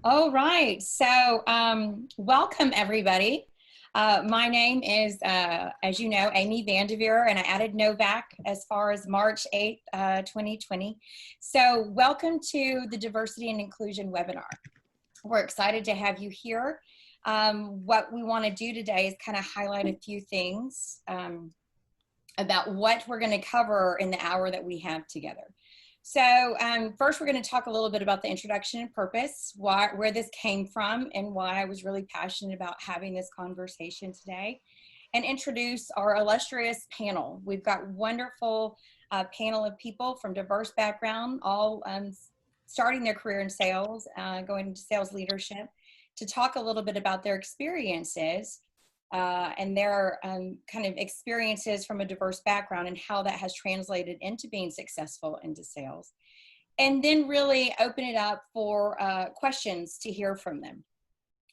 All right. So, welcome everybody. My name is, as you know, Amy Vandaveer, and I added Novak as far as March 8th, 2020. So, welcome to the Diversity and Inclusion webinar. We're excited to have you here. What we want to do today is kind of highlight a few things about what we're going to cover in the hour that we have together. So first, we're going to talk a little bit about the introduction and purpose, where this came from, and why I was really passionate about having this conversation today, and introduce our illustrious panel. We've got wonderful panel of people from diverse background, all starting their career in sales, going into sales leadership, to talk a little bit about their experiences and their kind of experiences from a diverse background and how that has translated into being successful into sales. And then really open it up for questions to hear from them.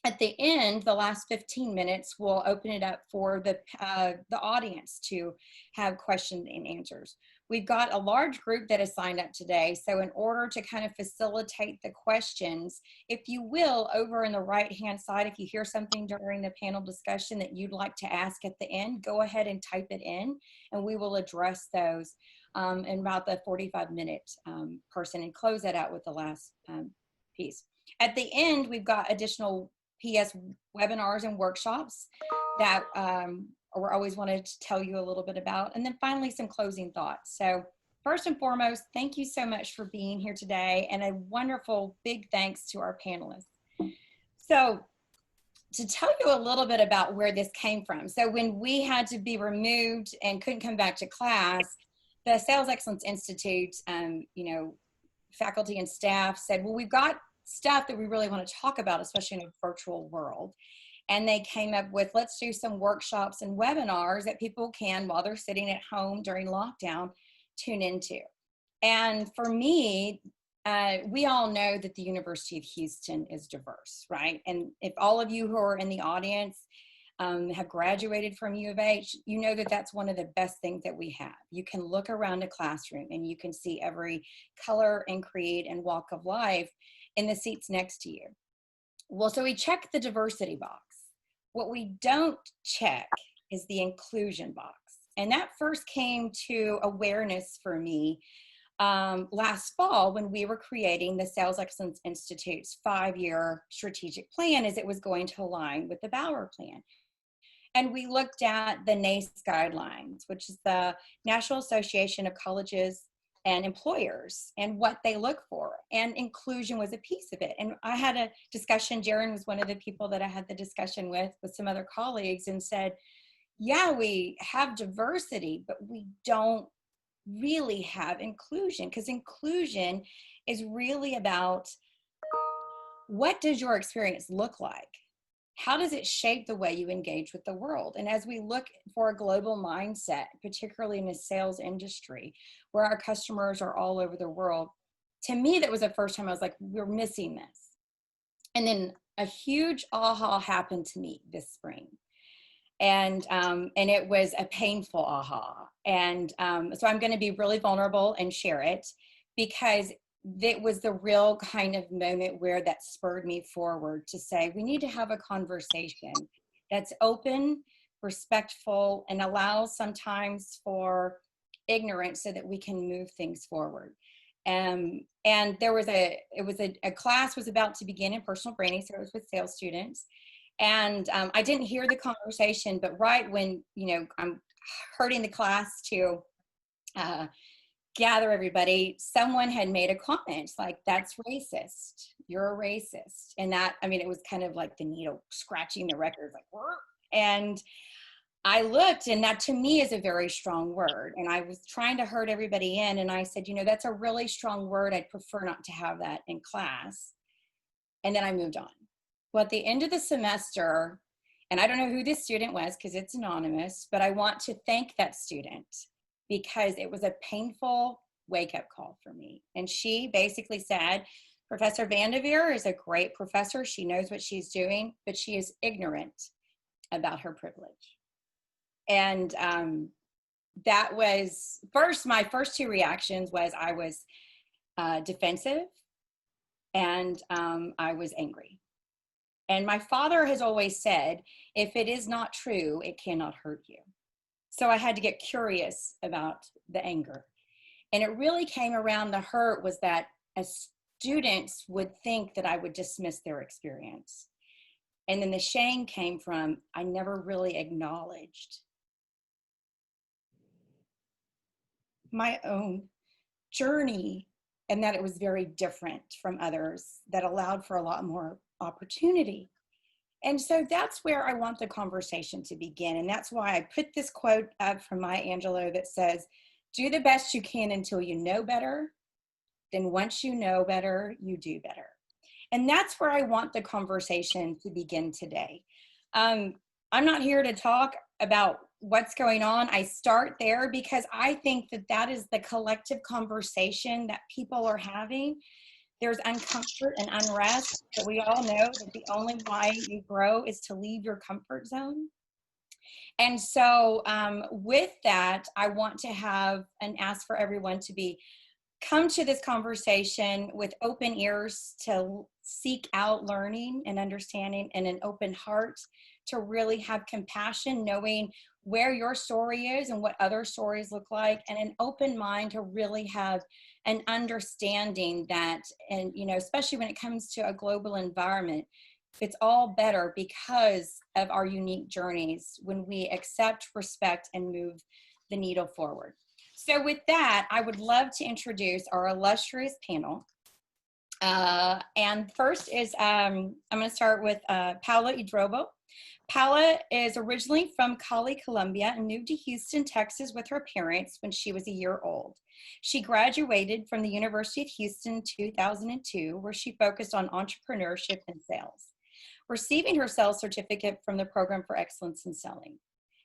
At the end, the last 15 minutes, we'll open it up for the audience to have questions and answers. We've got a large group that has signed up today. So in order to kind of facilitate the questions, if you will, over in the right-hand side, if you hear something during the panel discussion that you'd like to ask at the end, go ahead and type it in, and we will address those in about the 45-minute person and close that out with the last piece. At the end, we've got additional PS webinars and workshops that we're always wanted to tell you a little bit about. And then finally, some closing thoughts. So first and foremost, thank you so much for being here today, and a wonderful big thanks to our panelists. So to tell you a little bit about where this came from. So when we had to be removed and couldn't come back to class, the Sales Excellence Institute, faculty and staff said, well, we've got stuff that we really want to talk about, especially in a virtual world. And they came up with, let's do some workshops and webinars that people can, while they're sitting at home during lockdown, tune into. And for me, we all know that the University of Houston is diverse, right? And if all of you who are in the audience have graduated from U of H, you know that that's one of the best things that we have. You can look around a classroom and you can see every color and creed and walk of life in the seats next to you. Well, so we check the diversity box. What we don't check is the inclusion box. And that first came to awareness for me last fall when we were creating the Sales Excellence Institute's 5-year strategic plan, as it was going to align with the Bauer plan. And we looked at the NACE guidelines, which is the National Association of Colleges and Employers, and what they look for. And inclusion was a piece of it. And I had a discussion, Jaren was one of the people that I had the discussion with some other colleagues, and said, yeah, we have diversity, but we don't really have inclusion, because inclusion is really about, what does your experience look like? How does it shape the way you engage with the world? And as we look for a global mindset, particularly in the sales industry, where our customers are all over the world, to me, that was the first time I was like, we're missing this. And then a huge aha happened to me this spring. And it was a painful aha. And so I'm going to be really vulnerable and share it, because it was the real kind of moment where that spurred me forward to say, we need to have a conversation that's open, respectful, and allows sometimes for ignorance so that we can move things forward. And there was a class was about to begin in personal branding, so it was with sales students. And I didn't hear the conversation, but right when, I'm hurting the class to gather everybody, someone had made a comment like, that's racist, you're a racist. And that, it was kind of like the needle scratching the record, like, whoa. And I looked, and that to me is a very strong word. And I was trying to herd everybody in, and I said, that's a really strong word. I'd prefer not to have that in class. And then I moved on. Well, at the end of the semester, and I don't know who this student was because it's anonymous, but I want to thank that student, because it was a painful wake-up call for me. And she basically said, Professor Vandaveer is a great professor. She knows what she's doing, but she is ignorant about her privilege. And that was my first two reactions was I was defensive, and I was angry. And my father has always said, if it is not true, it cannot hurt you. So I had to get curious about the anger. And it really came around, the hurt was that as students would think that I would dismiss their experience. And then the shame came from, I never really acknowledged my own journey, and that it was very different from others, that allowed for a lot more opportunity. And so that's where I want the conversation to begin. And that's why I put this quote up from Maya Angelou that says, do the best you can until you know better. Then once you know better, you do better. And that's where I want the conversation to begin today. I'm not here to talk about what's going on. I start there because I think that that is the collective conversation that people are having. There's uncomfort and unrest, but we all know that the only way you grow is to leave your comfort zone. And so with that, I want to have and ask for everyone to come to this conversation with open ears, to seek out learning and understanding, and an open heart to really have compassion, knowing where your story is and what other stories look like, and an open mind to really have an understanding that, and especially when it comes to a global environment, it's all better because of our unique journeys when we accept, respect, and move the needle forward. So with that, I would love to introduce our illustrious panel. And first is, I'm going to start with Paola Idrobo. Paola is originally from Cali, Colombia, and moved to Houston, Texas with her parents when she was a year old. She graduated from the University of Houston in 2002, where she focused on entrepreneurship and sales, receiving her sales certificate from the Program for Excellence in Selling.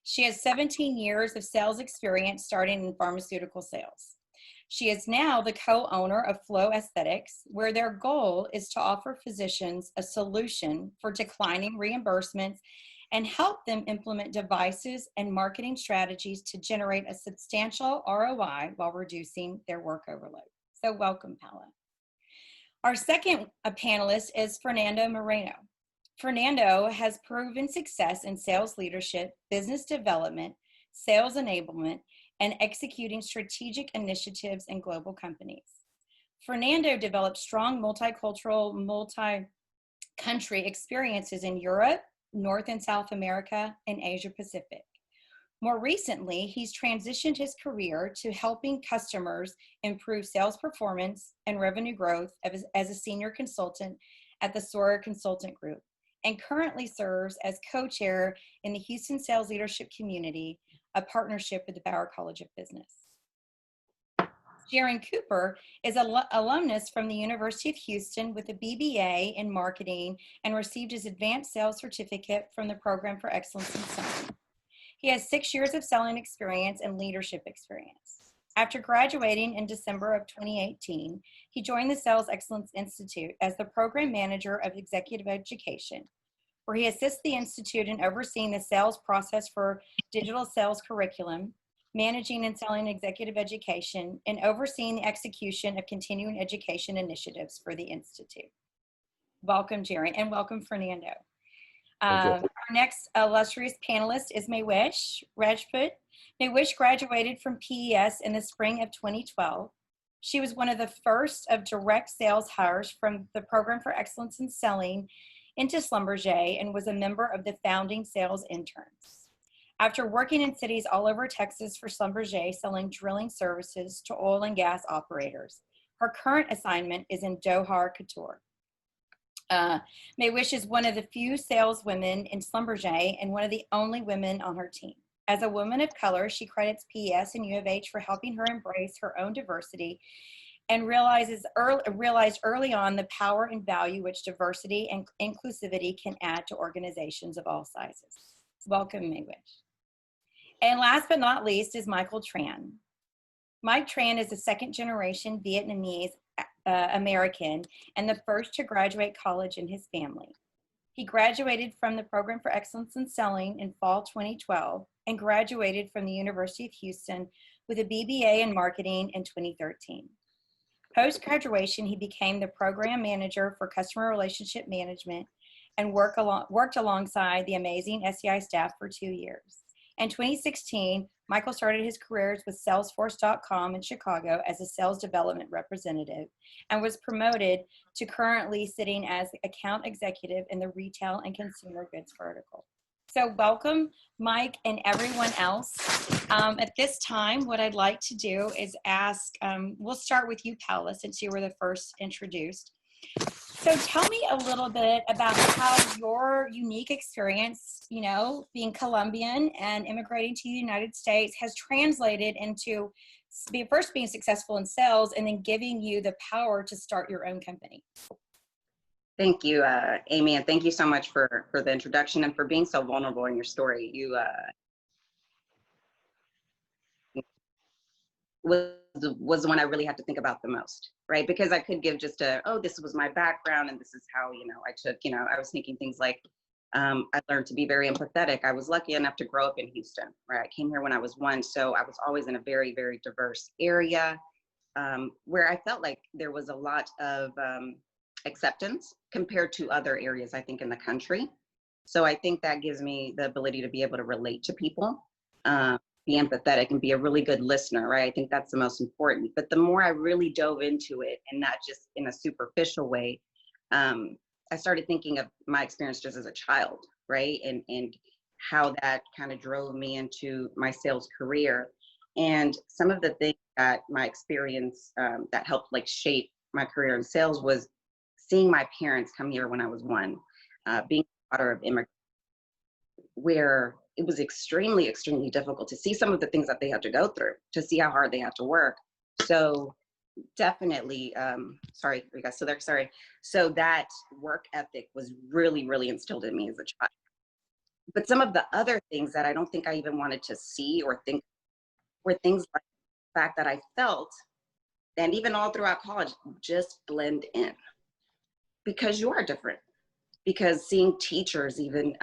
She has 17 years of sales experience starting in pharmaceutical sales. She is now the co-owner of Flow Aesthetics, where their goal is to offer physicians a solution for declining reimbursements and help them implement devices and marketing strategies to generate a substantial ROI while reducing their work overload. So welcome, Paola. Our second panelist is Fernando Moreno. Fernando has proven success in sales leadership, business development, sales enablement, and executing strategic initiatives in global companies. Fernando developed strong multicultural, multi-country experiences in Europe, North and South America, and Asia Pacific. More recently, he's transitioned his career to helping customers improve sales performance and revenue growth as a senior consultant at the SOAR Consultant Group, and currently serves as co-chair in the Houston Sales Leadership Community, a partnership with the Bauer College of Business. Jaren Cooper is an alumnus from the University of Houston with a BBA in marketing and received his advanced sales certificate from the Program for Excellence in Selling. He has 6 years of selling experience and leadership experience. After graduating in December of 2018, he joined the Sales Excellence Institute as the program manager of executive education, where he assists the Institute in overseeing the sales process for digital sales curriculum, managing and selling executive education, and overseeing the execution of continuing education initiatives for the Institute. Welcome, Jaren, and welcome, Fernando. Our next illustrious panelist is Mehwish Rajput. Mehwish graduated from PES in the spring of 2012. She was one of the first of direct sales hires from the Program for Excellence in Selling into Schlumberger and was a member of the founding sales interns. After working in cities all over Texas for Schlumberger, selling drilling services to oil and gas operators, her current assignment is in Doha, Qatar. Mehwish is one of the few saleswomen in Schlumberger and one of the only women on her team. As a woman of color, she credits PES and U of H for helping her embrace her own diversity and realized early on the power and value which diversity and inclusivity can add to organizations of all sizes. Welcome, Mehwish. And last but not least is Michael Tran. Mike Tran is a second-generation Vietnamese American and the first to graduate college in his family. He graduated from the Program for Excellence in Selling in fall 2012 and graduated from the University of Houston with a BBA in marketing in 2013. Post-graduation, he became the program manager for customer relationship management and worked alongside the amazing SEI staff for 2 years. In 2016, Michael started his careers with Salesforce.com in Chicago as a sales development representative and was promoted to currently sitting as account executive in the retail and consumer goods vertical. So welcome, Mike and everyone else. At this time, what I'd like to do is ask, we'll start with you, Paola, since you were the first introduced. So tell me a little bit about how your unique experience, you know, being Colombian and immigrating to the United States has translated into first being successful in sales and then giving you the power to start your own company. Thank you, Amy, and thank you so much for the introduction and for being so vulnerable in your story. You was the one I really had to think about the most, right? Because I could give just oh, this was my background and this is how, you know, I took, you know, I was thinking things like, I learned to be very empathetic. I was lucky enough to grow up in Houston, right? I came here when I was 1, so I was always in a very, very diverse area where I felt like there was a lot of acceptance compared to other areas, I think, in the country. So I think that gives me the ability to be able to relate to people, be empathetic and be a really good listener, right? I think that's the most important. But the more I really dove into it and not just in a superficial way, I started thinking of my experience just as a child, right? And how that kind of drove me into my sales career. And some of the things that my experience that helped like shape my career in sales was seeing my parents come here when I was 1, being a daughter of immigrants, where it was extremely, extremely difficult to see some of the things that they had to go through, to see how hard they had to work. So definitely, sorry, you guys still there? Sorry. So that work ethic was really, really instilled in me as a child. But some of the other things that I don't think I even wanted to see or think were things like the fact that I felt, and even all throughout college, just blend in. Because you are different. Because seeing teachers even,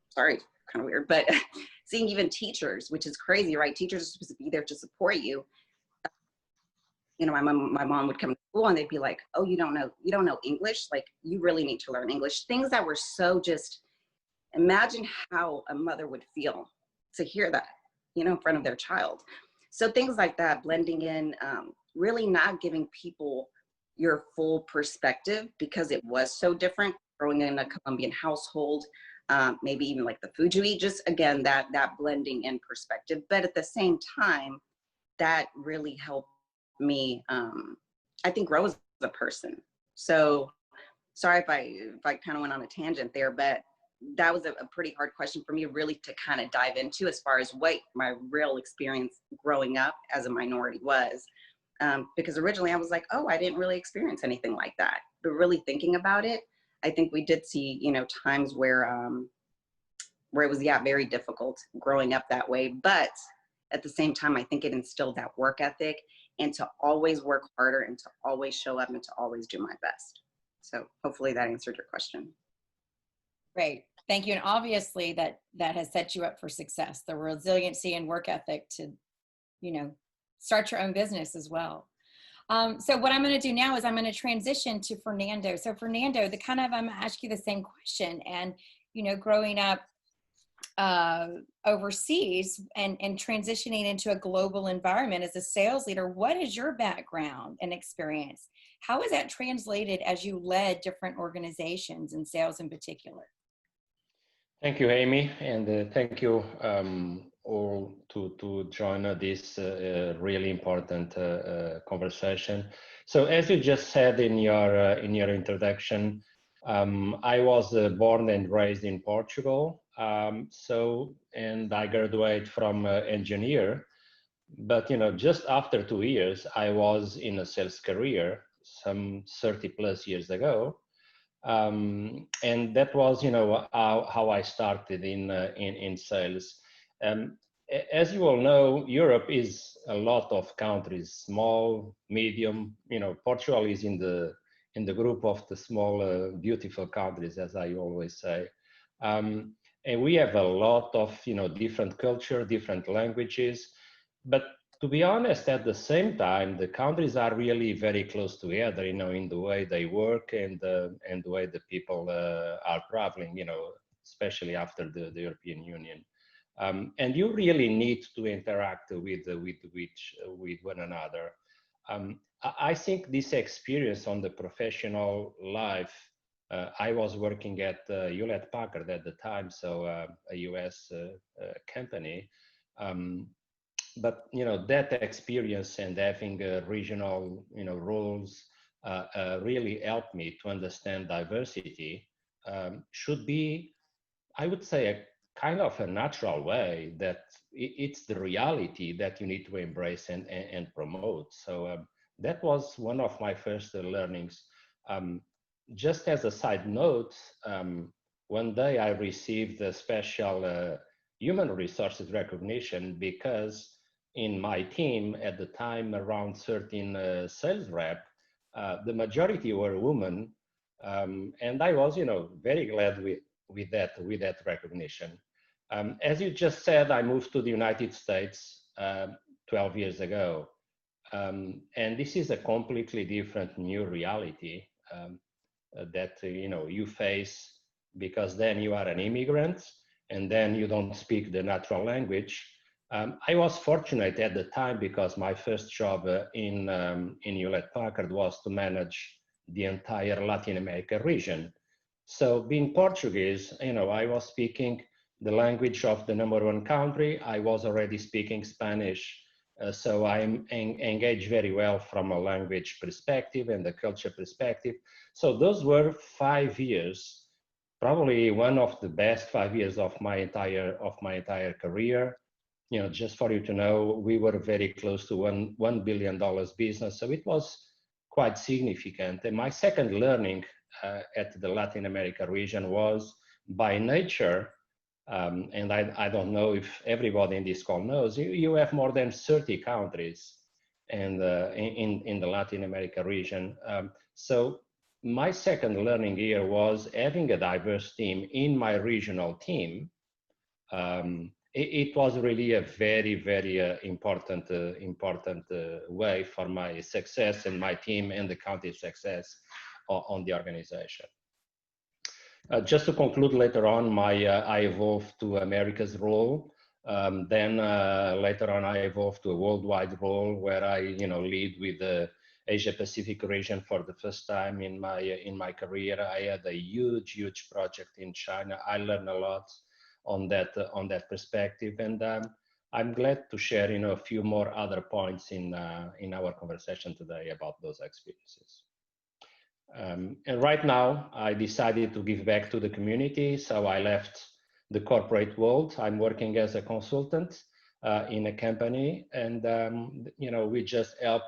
sorry, kind of weird, but seeing even teachers, which is crazy, right? Teachers are supposed to be there to support you. You know, my mom would come to school and they'd be like, oh, you don't know English? Like, you really need to learn English. Things that were so just, imagine how a mother would feel to hear that, you know, in front of their child. So things like that, blending in, really not giving people your full perspective because it was so different growing in a Colombian household, maybe even like the food you eat, just again, that blending in perspective. But at the same time, that really helped me, I think, grow as a person. So sorry if I kind of went on a tangent there, but that was a pretty hard question for me really to kind of dive into as far as what my real experience growing up as a minority was. Because originally I was like, oh, I didn't really experience anything like that. But really thinking about it, I think we did see, you know, times where it was, yeah, very difficult growing up that way. But at the same time, I think it instilled that work ethic and to always work harder and to always show up and to always do my best. So hopefully that answered your question. Great. Thank you. And obviously that has set you up for success, the resiliency and work ethic to, you know, start your own business as well. So what I'm going to do now is I'm going to transition to Fernando. So Fernando, I'm going to ask you the same question. And, you know, growing up overseas and transitioning into a global environment as a sales leader, what is your background and experience? How is that translated as you led different organizations in sales in particular? Thank you, Amy, and thank you all to join this really important conversation. So, as you just said in your introduction, I was born and raised in Portugal. And I graduated from engineer, but you know, just after 2 years, I was in a sales career some 30 plus years ago. And that was, you know, how I started in sales. As you all know, Europe is a lot of countries, small, medium. You know, Portugal is in the group of the small, beautiful countries, as I always say. And we have a lot of, you know, different culture, different languages. But to be honest, at the same time, the countries are really very close together, you know, in the way they work and the way the people are traveling, you know, especially after the European Union. And you really need to interact with one another. I think this experience on the professional life, I was working at Hewlett Packard at the time, so a US company. But you know, that experience and having regional, you know, roles really helped me to understand diversity. Should be, I would say, a kind of a natural way that it's the reality that you need to embrace and promote. So that was one of my first learnings. Just as a side note, one day I received a special human resources recognition because in my team at the time, around 13 sales rep, the majority were women, and I was, you know, very glad with that recognition. As you just said, I moved to the United States 12 years ago, and this is a completely different new reality that you know, you face, because then you are an immigrant and then you don't speak the natural language. I was fortunate at the time because my first job in Hewlett Packard was to manage the entire Latin America region. So being Portuguese, you know, I was speaking the language of the #1 country. I was already speaking Spanish. So I'm engaged very well from a language perspective and the culture perspective. So those were 5 years, probably one of the best 5 years of my entire career. You know, just for you to know, we were very close to $1 billion business. So it was quite significant. And my second learning at the Latin America region was, by nature, and I don't know if everybody in this call knows, you have more than 30 countries and in the Latin America region. So my second learning here was having a diverse team in my regional team. It was really a very, very important way for my success and my team and the country's success on the organization. Just to conclude, later on, I evolved to America's role. Then later on, I evolved to a worldwide role where I, you know, lead with the Asia Pacific region for the first time in my career. I had a huge project in China. I learned a lot on that perspective, and I'm glad to share, you know, a few more other points in our conversation today about those experiences. And right now, I decided to give back to the community, so I left the corporate world. I'm working as a consultant in a company, and you know, we just help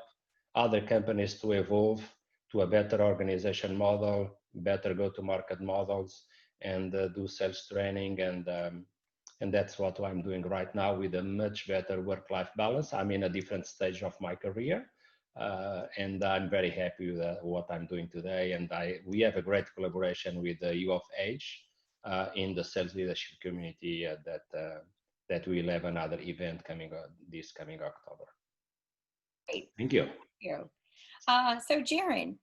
other companies to evolve to a better organization model, better go-to-market models, and do sales training, and that's what I'm doing right now with a much better work-life balance. I'm in a different stage of my career. And I'm very happy with what I'm doing today. And we have a great collaboration with the U of H in the sales leadership community that we'll have another event this coming October. Great. Thank you. Thank you. So Jaren,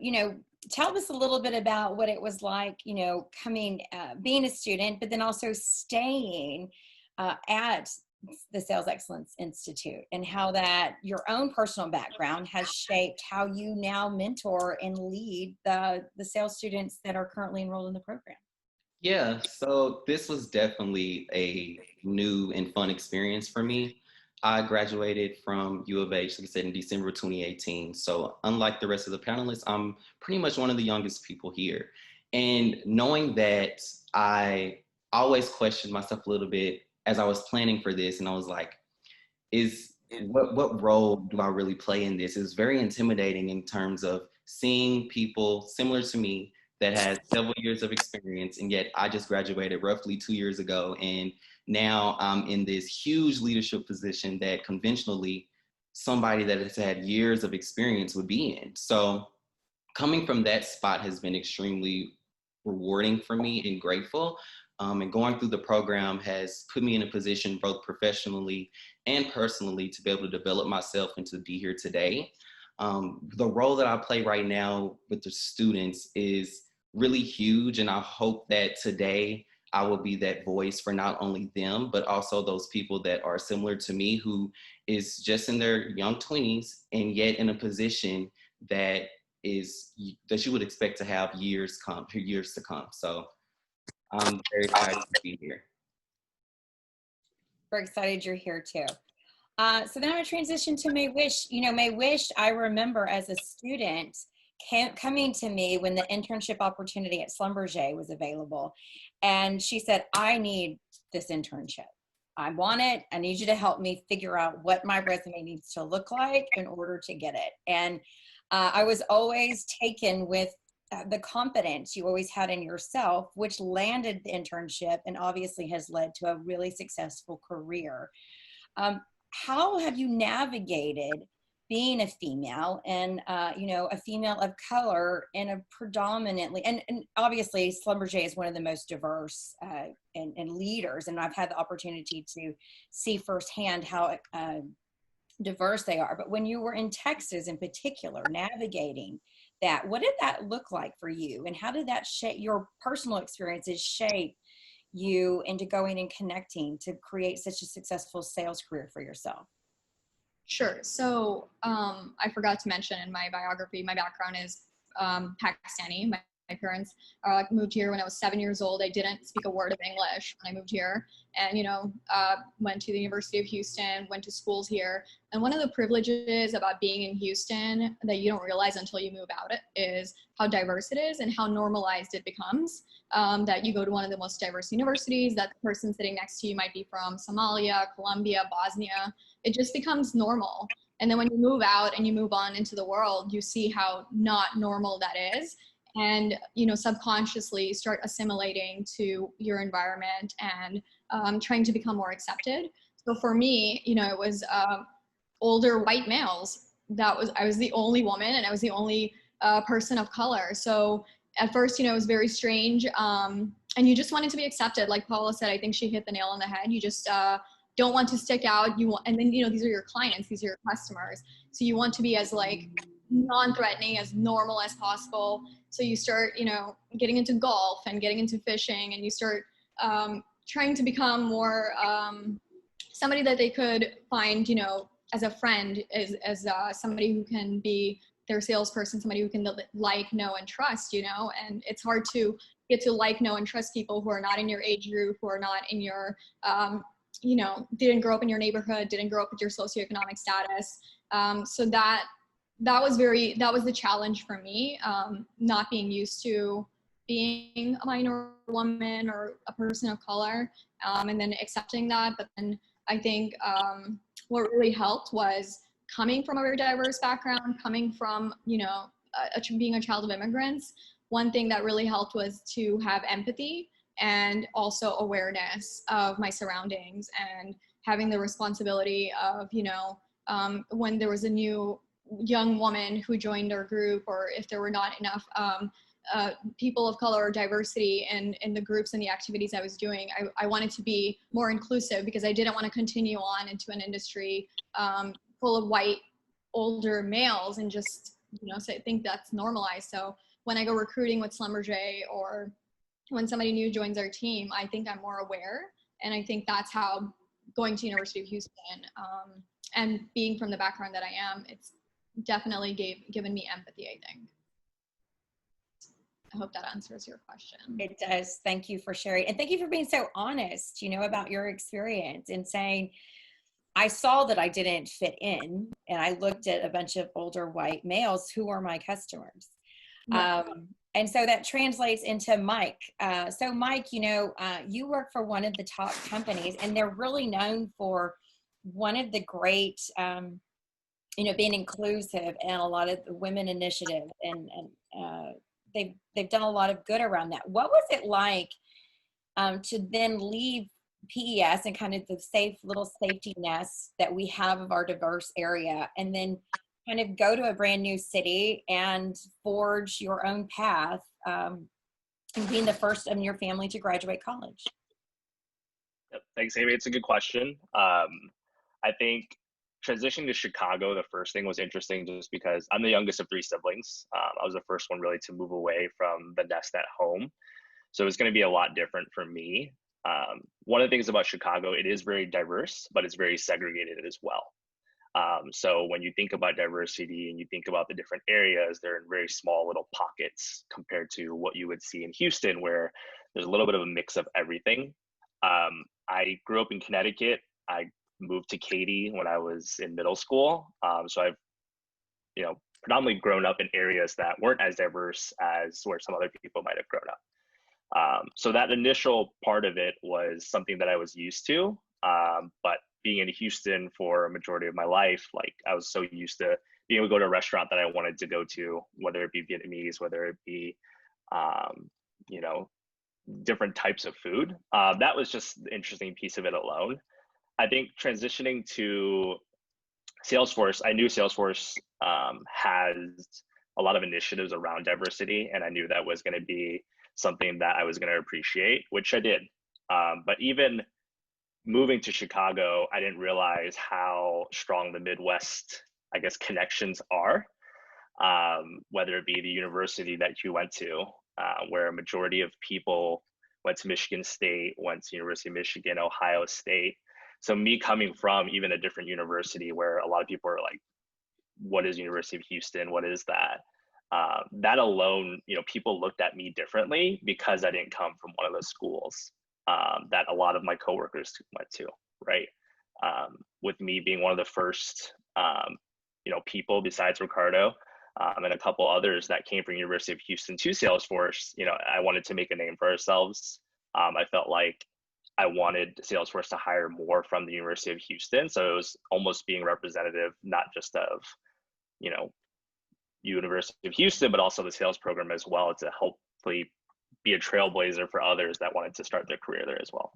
you know, tell us a little bit about what it was like, you know, being a student, but then also staying at the Sales Excellence Institute, and how that your own personal background has shaped how you now mentor and lead the sales students that are currently enrolled in the program. Yeah, so this was definitely a new and fun experience for me. I graduated from U of H, like I said, in December 2018. So unlike the rest of the panelists, I'm pretty much one of the youngest people here. And knowing that, I always questioned myself a little bit as I was planning for this, and I was like, what role do I really play in this? It's very intimidating in terms of seeing people similar to me that had several years of experience, and yet I just graduated roughly 2 years ago, and now I'm in this huge leadership position that conventionally somebody that has had years of experience would be in. So coming from that spot has been extremely rewarding for me and grateful. And going through the program has put me in a position both professionally and personally to be able to develop myself and to be here today. The role that I play right now with the students is really huge, and I hope that today I will be that voice for not only them, but also those people that are similar to me who is just in their young 20s and yet in a position that you would expect to have years to come. So I'm very excited to be here. We're excited you're here too. So then I'm gonna transition to Mehwish. You know, Mehwish, I remember as a student coming to me when the internship opportunity at Schlumberger was available. And she said, I need this internship. I want it. I need you to help me figure out what my resume needs to look like in order to get it. And I was always taken with the confidence you always had in yourself, which landed the internship and obviously has led to a really successful career. How have you navigated being a female and, you know, a female of color in a predominantly, and obviously Schlumberger is one of the most diverse and leaders, and I've had the opportunity to see firsthand how diverse they are. But when you were in Texas in particular, navigating that, what did that look like for you? And how did that shape your personal experiences, shape you into going and connecting to create such a successful sales career for yourself? Sure. So I forgot to mention in my biography, my background is Pakistani. My parents moved here when I was 7 years old. I didn't speak a word of English when I moved here, and, you know, went to the University of Houston, went to schools here. And one of the privileges about being in Houston that you don't realize until you move out is how diverse it is and how normalized it becomes. That you go to one of the most diverse universities, that the person sitting next to you might be from Somalia, Colombia, Bosnia. It just becomes normal. And then when you move out and you move on into the world, you see how not normal that is. And, you know, subconsciously start assimilating to your environment and trying to become more accepted. So for me, you know, it was older white males. I was the only woman, and I was the only person of color. So at first, you know, it was very strange. And you just wanted to be accepted. Like Paola said, I think she hit the nail on the head. You just don't want to stick out. And then, you know, these are your clients, these are your customers. So you want to be as like non-threatening, as normal as possible. So you start, you know, getting into golf and getting into fishing, and you start trying to become more somebody that they could find, you know, as a friend, as somebody who can be their salesperson, somebody who can like, know, and trust, you know. And it's hard to get to like, know, and trust people who are not in your age group, who are not in your, you know, didn't grow up in your neighborhood, didn't grow up with your socioeconomic status. So that was the challenge for me, not being used to being a minor woman or a person of color, and then accepting that. But then I think what really helped was coming from a very diverse background, coming from, you know, being a child of immigrants. One thing that really helped was to have empathy and also awareness of my surroundings, and having the responsibility of, you know, when there was a new young woman who joined our group, or if there were not enough people of color or diversity in the groups and the activities I was doing, I wanted to be more inclusive, because I didn't want to continue on into an industry full of white older males and just, you know, say, think that's normalized. So when I go recruiting with Schlumberger, or when somebody new joins our team, I think I'm more aware. And I think that's how going to University of Houston and being from the background that I am, it's definitely given me empathy, I think. I hope that answers your question. It does. Thank you for sharing. And thank you for being so honest, you know, about your experience and saying, I saw that I didn't fit in, and I looked at a bunch of older white males who are my customers. Yeah. And so that translates into Mike. So Mike, you know, you work for one of the top companies, and they're really known for one of the great, you know, being inclusive and a lot of the women initiative, and they've done a lot of good around that. What was it like to then leave PES and kind of the little safety nest that we have of our diverse area, and then kind of go to a brand new city and forge your own path and being the first in your family to graduate college? Yep. Thanks, Amy. It's a good question. I think transitioning to Chicago, the first thing was interesting just because I'm the youngest of 3 siblings. I was the first one really to move away from the nest at home. So it's going to be a lot different for me. One of the things about Chicago, it is very diverse, but it's very segregated as well. So when you think about diversity and you think about the different areas, they're in very small little pockets compared to what you would see in Houston, where there's a little bit of a mix of everything. I grew up in Connecticut. I moved to Katy when I was in middle school. So I've, predominantly grown up in areas that weren't as diverse as where some other people might have grown up. So that initial part of it was something that I was used to. But being in Houston for a majority of my life, like I was so used to being able to go to a restaurant that I wanted to go to, whether it be Vietnamese, whether it be, different types of food. That was just the interesting piece of it alone. I think transitioning to Salesforce, I knew Salesforce has a lot of initiatives around diversity, and I knew that was going to be something that I was going to appreciate, which I did. But even moving to Chicago, I didn't realize how strong the Midwest, I guess, connections are, whether it be the university that you went to, where a majority of people went to Michigan State, went to University of Michigan, Ohio State. So me coming from even a different university where a lot of people are like, what is University of Houston? What is that? That alone, people looked at me differently because I didn't come from one of those schools that a lot of my coworkers went to, right? With me being one of the first, people besides Ricardo and a couple others that came from University of Houston to Salesforce, I wanted to make a name for ourselves. I felt like I wanted Salesforce to hire more from the University of Houston. So it was almost being representative, not just of, University of Houston, but also the sales program as well, to hopefully be a trailblazer for others that wanted to start their career there as well.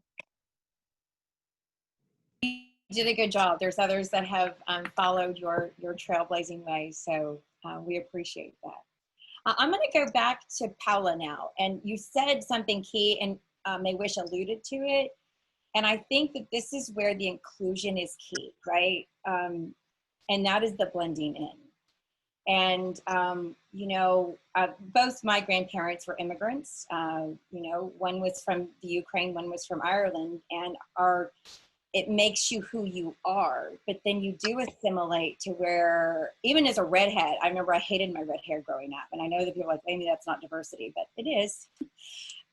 You did a good job. There's others that have followed your trailblazing ways. So we appreciate that. I'm going to go back to Paola now. And you said something key, and Mehwish alluded to it. And I think that this is where the inclusion is key, right? And that is the blending in. And, both my grandparents were immigrants. One was from the Ukraine, one was from Ireland, and it makes you who you are. But then you do assimilate to where, even as a redhead, I remember I hated my red hair growing up. And I know that people are like, Amy, that's not diversity, but it is.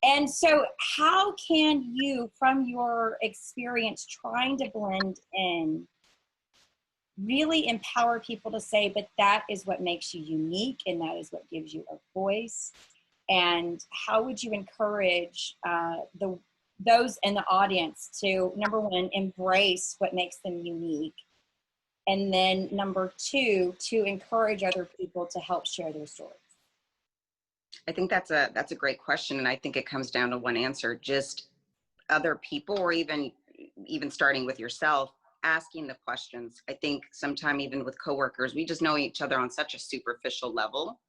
And so how can you, from your experience trying to blend in, really empower people to say, but that is what makes you unique and that is what gives you a voice? And how would you encourage those in the audience to, number one, embrace what makes them unique, and then number two, to encourage other people to help share their stories? I think that's a great question. And I think it comes down to one answer: just other people, or even starting with yourself, asking the questions. I think sometime even with coworkers, we just know each other on such a superficial level.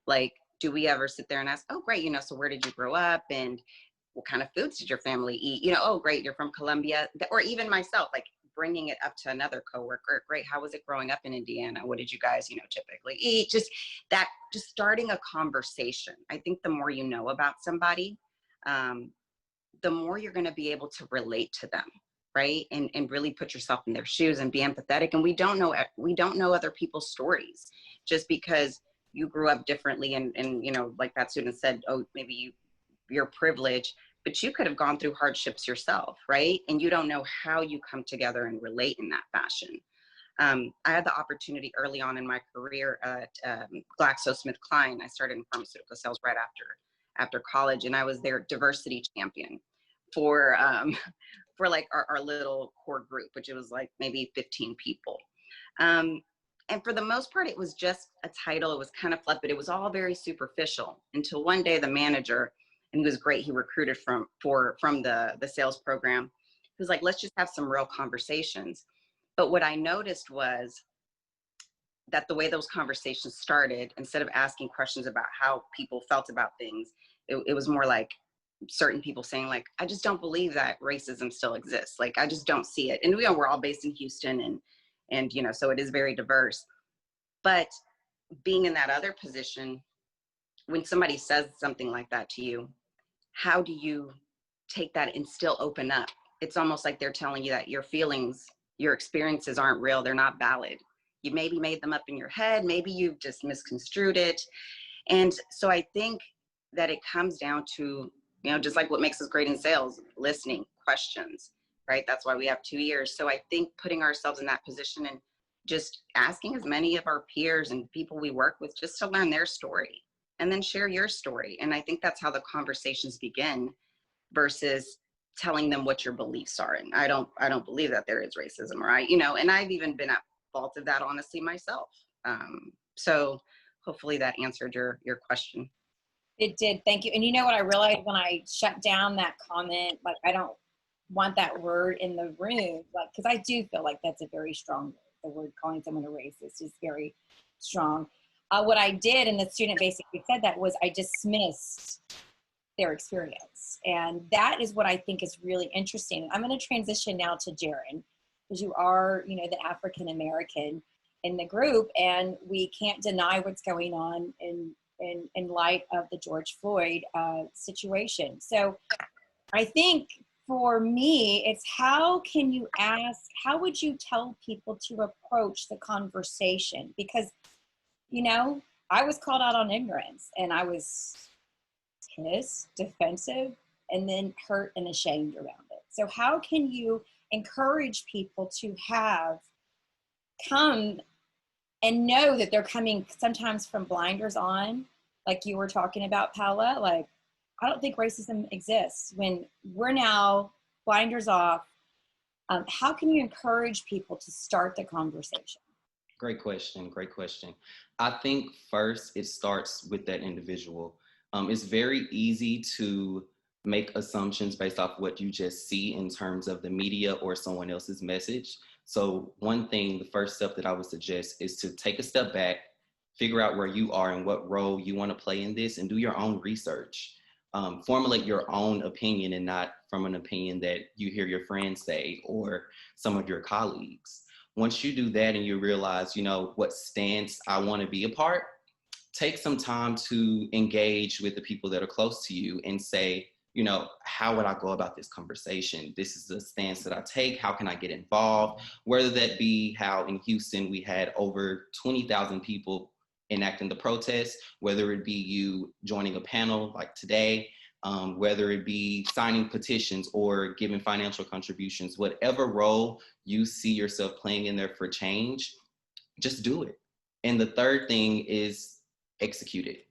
Like, do we ever sit there and ask, oh, great, so where did you grow up? And what kind of foods did your family eat? Oh, great, you're from Colombia. Or even myself, like bringing it up to another coworker. Great, how was it growing up in Indiana? What did you guys, typically eat? Just starting a conversation. I think the more you know about somebody, the more you're going to be able to relate to them, right? And really put yourself in their shoes and be empathetic. And we don't know other people's stories. Just because you grew up differently and like that student said, oh, maybe you're privileged, but you could have gone through hardships yourself, right? And you don't know how you come together and relate in that fashion. I had the opportunity early on in my career at GlaxoSmithKline. I started in pharmaceutical sales right after college, and I was their diversity champion for like our little core group, which it was like maybe 15 people. And for the most part, it was just a title. It was kind of flat, but it was all very superficial until one day the manager, and he was great, he recruited from the sales program, he was like, let's just have some real conversations. But what I noticed was that the way those conversations started, instead of asking questions about how people felt about things, it was more like certain people saying like, I just don't believe that racism still exists. Like, I just don't see it. And we know we're all based in Houston, and you know, so it is very diverse. But being in that other position, when somebody says something like that to you, how do you take that and still open up? It's almost like they're telling you that your feelings, your experiences aren't real. They're not valid. You maybe made them up in your head. Maybe you've just misconstrued it. And so I think that it comes down to, you know, just like what makes us great in sales, listening, questions, right? That's why we have 2 years. So I think putting ourselves in that position and just asking as many of our peers and people we work with just to learn their story and then share your story. And I think that's how the conversations begin versus telling them what your beliefs are. And I don't believe that there is racism, right? You know, and I've even been at fault of that, honestly, myself. So hopefully that answered your question. It did. Thank you. And you know what I realized when I shut down that comment, like, I don't want that word in the room, like, because I do feel like that's a very strong word. The word calling someone a racist is very strong. What I did, and the student basically said that, was I dismissed their experience. And that is what I think is really interesting. I'm going to transition now to Jaren, because you are, you know, the African-American in the group, and we can't deny what's going on in light of the George Floyd situation. So I think for me, it's how would you tell people to approach the conversation? Because, you know, I was called out on ignorance, and I was pissed, defensive, and then hurt and ashamed around it. So how can you encourage people to come and know that they're coming sometimes from blinders on, like you were talking about, Paola? Like, I don't think racism exists when we're now blinders off. How can you encourage people to start the conversation? Great question. Great question. I think first it starts with that individual. It's very easy to make assumptions based off what you just see in terms of the media or someone else's message. So one thing, the first step that I would suggest is to take a step back, figure out where you are and what role you want to play in this, and do your own research. Formulate your own opinion, and not from an opinion that you hear your friends say or some of your colleagues. Once you do that and you realize, you know, what stance I want to be a part, take some time to engage with the people that are close to you and say, you know, how would I go about this conversation? This is the stance that I take. How can I get involved? Whether that be how in Houston we had over 20,000 people enacting the protest, whether it be you joining a panel like today, whether it be signing petitions or giving financial contributions, whatever role you see yourself playing in there for change, just do it. And the third thing is execute it,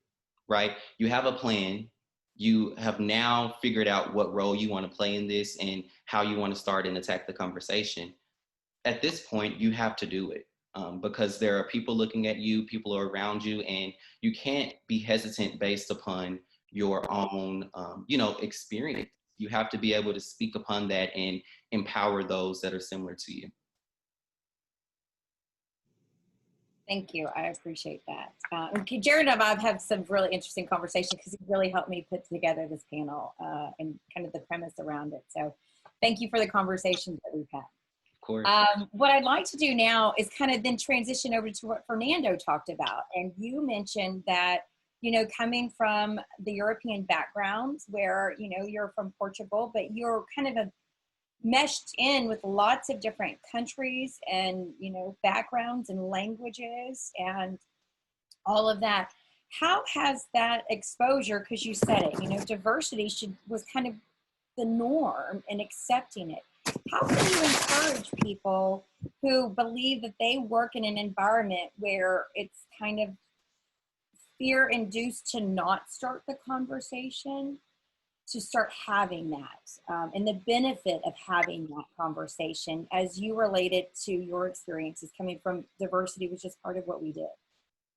right? You have a plan. You have now figured out what role you want to play in this and how you want to start and attack the conversation. At this point, you have to do it because there are people looking at you, people are around you, and you can't be hesitant based upon your own, experience. You have to be able to speak upon that and empower those that are similar to you. Thank you. I appreciate that. Jaren and I've had some really interesting conversations because he really helped me put together this panel and kind of the premise around it. So thank you for the conversations that we've had. Of course. What I'd like to do now is kind of then transition over to what Fernando talked about. And you mentioned that, you know, coming from the European backgrounds where, you know, you're from Portugal, but you're kind of meshed in with lots of different countries and, you know, backgrounds and languages and all of that. How has that exposure, because you said it, you know, diversity was kind of the norm and accepting it. How can you encourage people who believe that they work in an environment where it's kind of fear-induced to not start the conversation, to start having that, and the benefit of having that conversation as you related to your experiences coming from diversity, which is part of what we did?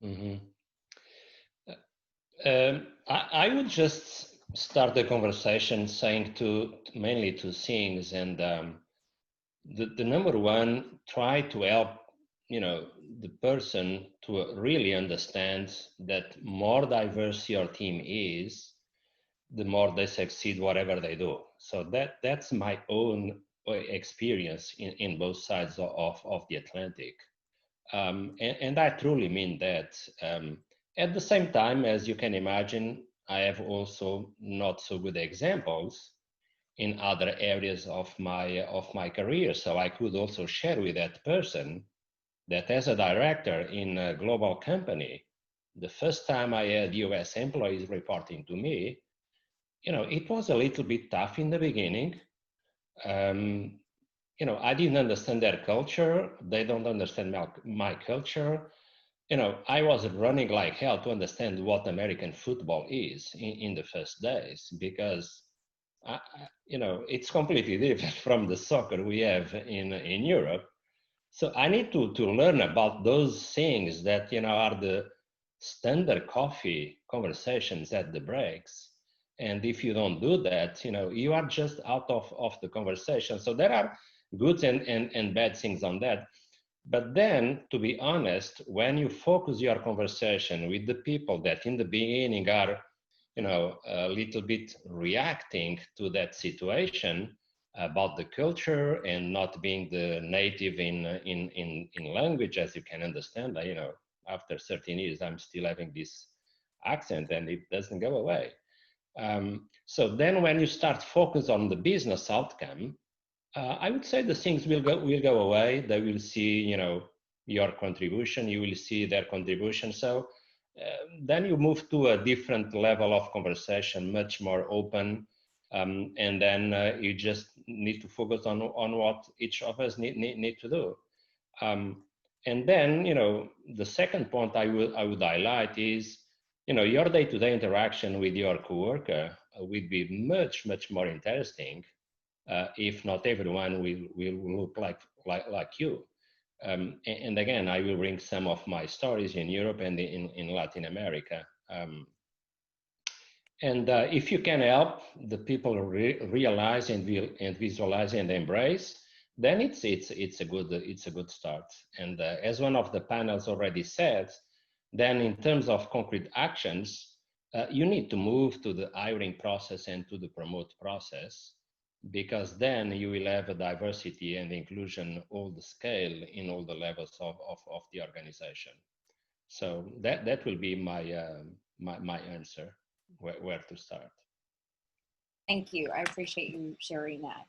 Mm-hmm. I would just start the conversation saying mainly two things, and the number one, try to help, you know, the person to really understand that more diverse your team is, the more they succeed whatever they do. So that's my own experience in both sides of the Atlantic. And I truly mean that. At the same time, as you can imagine, I have also not so good examples in other areas of my career. So I could also share with that person that as a director in a global company, the first time I had US employees reporting to me, it was a little bit tough in the beginning. I didn't understand their culture. They don't understand my culture. I was running like hell to understand what American football is in the first days, because, it's completely different from the soccer we have in Europe. So I need to learn about those things that, are the standard coffee conversations at the breaks. And if you don't do that, you are just out of the conversation. So there are good and bad things on that. But then, to be honest, when you focus your conversation with the people that in the beginning are, a little bit reacting to that situation about the culture and not being the native in language, as you can understand, after 13 years, I'm still having this accent and it doesn't go away. So then when you start focus on the business outcome, I would say the things will go away. They will see, your contribution. You will see their contribution. So then you move to a different level of conversation, much more open, and then you just need to focus on what each of us need to do. And then, the second point I would highlight is, your day-to-day interaction with your coworker would be much more interesting. If not everyone will look like you. And again, I will bring some of my stories in Europe and in Latin America. And if you can help the people realize and visualize and embrace, then it's a good start. And as one of the panels already said, then in terms of concrete actions, you need to move to the hiring process and to the promote process, because then you will have a diversity and inclusion all the scale in all the levels of the organization. So that will be my answer, where to start. Thank you. I appreciate you sharing that.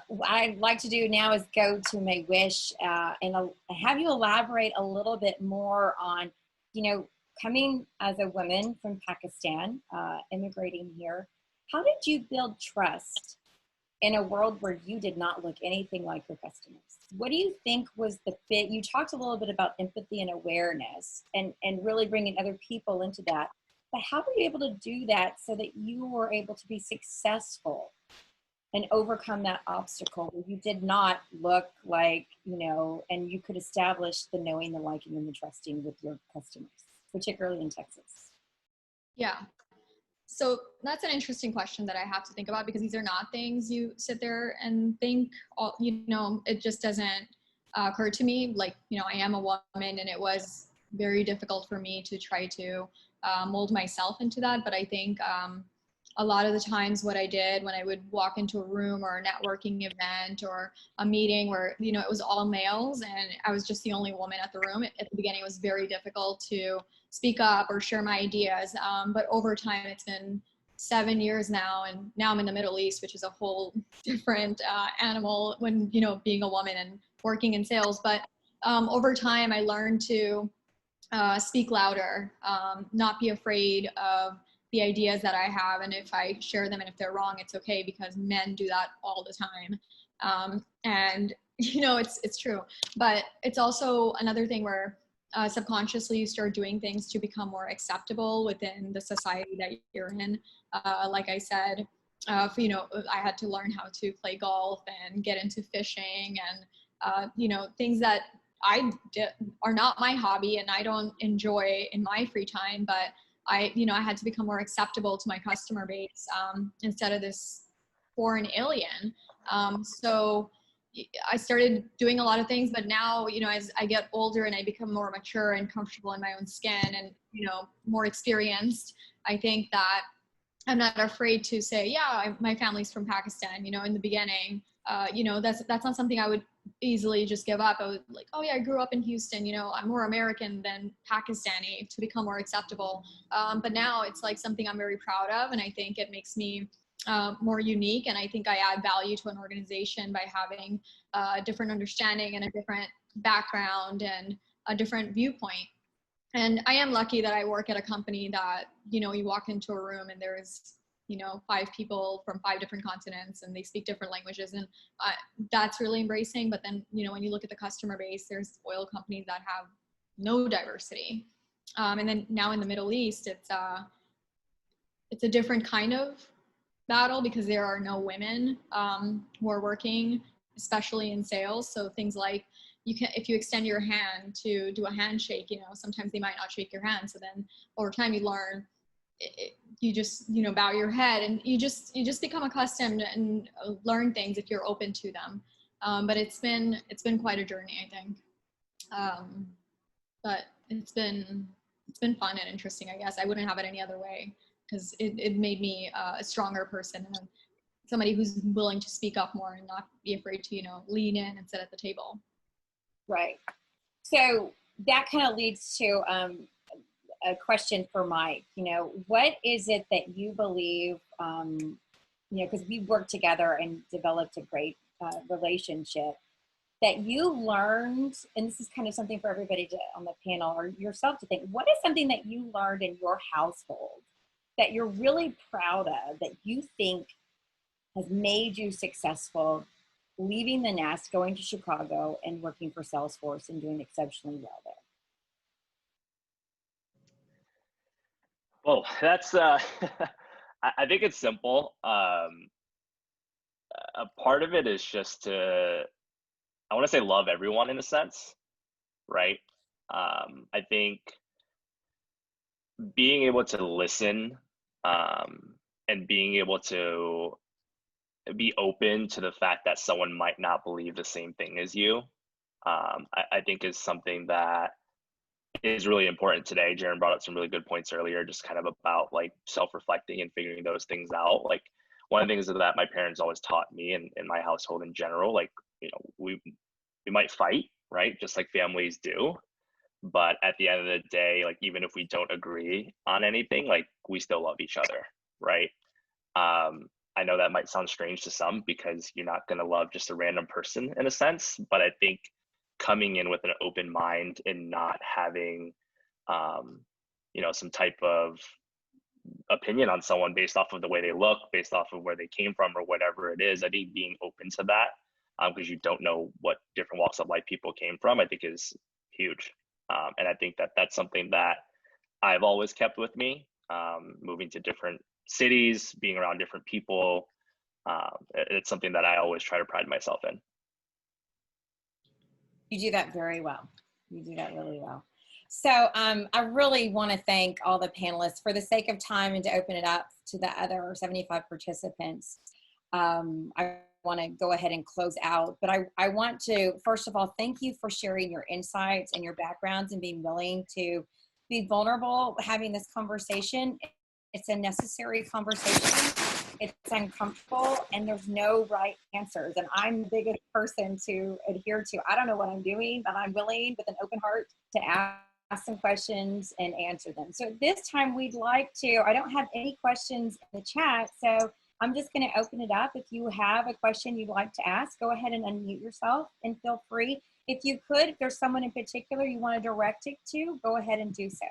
What I'd like to do now is go to Mehwish and have you elaborate a little bit more on, coming as a woman from Pakistan, immigrating here. How did you build trust in a world where you did not look anything like your customers? What do you think was the fit? You talked a little bit about empathy and awareness and really bringing other people into that. But how were you able to do that so that you were able to be successful and overcome that obstacle where you did not look like, and you could establish the knowing, the liking, and the trusting with your customers, particularly in Texas? Yeah. So that's an interesting question that I have to think about, because these are not things you sit there and think, it just doesn't occur to me. Like, I am a woman, and it was very difficult for me to try to mold myself into that. But I think a lot of the times what I did when I would walk into a room or a networking event or a meeting where, it was all males and I was just the only woman at the room, at the beginning it was very difficult to speak up or share my ideas. But over time, it's been 7 years now, and now I'm in the Middle East, which is a whole different animal when, being a woman and working in sales. But over time, I learned to speak louder, not be afraid of the ideas that I have. And if I share them and if they're wrong, it's okay, because men do that all the time. And, it's true. But it's also another thing where subconsciously you start doing things to become more acceptable within the society that you're in. Like I said, I had to learn how to play golf and get into fishing and, things that are not my hobby and I don't enjoy in my free time, but I had to become more acceptable to my customer base instead of this foreign alien. So I started doing a lot of things, but now, as I get older and I become more mature and comfortable in my own skin and, more experienced, I think that I'm not afraid to say, yeah, my family's from Pakistan, you know, in the beginning. You know, that's not something I would easily just give up. I was like, oh yeah, I grew up in Houston, you know, I'm more American than Pakistani to become more acceptable. But now it's like something I'm very proud of. And I think it makes me more unique. And I think I add value to an organization by having a different understanding and a different background and a different viewpoint. And I am lucky that I work at a company that, you know, you walk into a room and there's, you know, 5 people from 5 different continents and they speak different languages. And that's really embracing. But then, you know, when you look at the customer base, there's oil companies that have no diversity. And then now in the Middle East, it's a different kind of battle because there are no women who are working, especially in sales. So things like, if you extend your hand to do a handshake, you know, sometimes they might not shake your hand. So then over time you learn, you just, you know, bow your head and you just become accustomed and learn things if you're open to them. But it's been quite a journey, I think. But it's been fun and interesting, I guess. I wouldn't have it any other way because it made me a stronger person and somebody who's willing to speak up more and not be afraid to, you know, lean in and sit at the table. Right. So that kind of leads to a question for Mike. You know, what is it that you believe, you know, because we worked together and developed a great relationship that you learned, and this is kind of something for everybody on the panel or yourself to think, what is something that you learned in your household that you're really proud of, that you think has made you successful leaving the nest, going to Chicago and working for Salesforce and doing exceptionally well there? Well, that's, I think it's simple. A part of it is just to, I want to say love everyone in a sense, right? I think being able to listen and being able to be open to the fact that someone might not believe the same thing as you, I think is something that is really important today. Jaren brought up some really good points earlier, just kind of about like self-reflecting and figuring those things out. Like one of the things that my parents always taught me and in my household in general, like, you know, we might fight, right? Just like families do. But at the end of the day, like even if we don't agree on anything, like we still love each other, right? I know that might sound strange to some because you're not going to love just a random person in a sense, but I think coming in with an open mind and not having, you know, some type of opinion on someone based off of the way they look, based off of where they came from or whatever it is, I think being open to that, because you don't know what different walks of life people came from, I think is huge. And I think that that's something that I've always kept with me, moving to different cities, being around different people. It's something that I always try to pride myself in. You do that very well. You do that really well. So I really want to thank all the panelists for the sake of time and to open it up to the other 75 participants. I want to go ahead and close out, but I want to, first of all, thank you for sharing your insights and your backgrounds and being willing to be vulnerable, having this conversation. It's a necessary conversation. It's uncomfortable and there's no right answers. And I'm the biggest person to adhere to. I don't know what I'm doing, but I'm willing with an open heart to ask some questions and answer them. So this time we'd like to, I don't have any questions in the chat, so I'm just going to open it up. If you have a question you'd like to ask, go ahead and unmute yourself and feel free. If you could, if there's someone in particular you want to direct it to, go ahead and do so.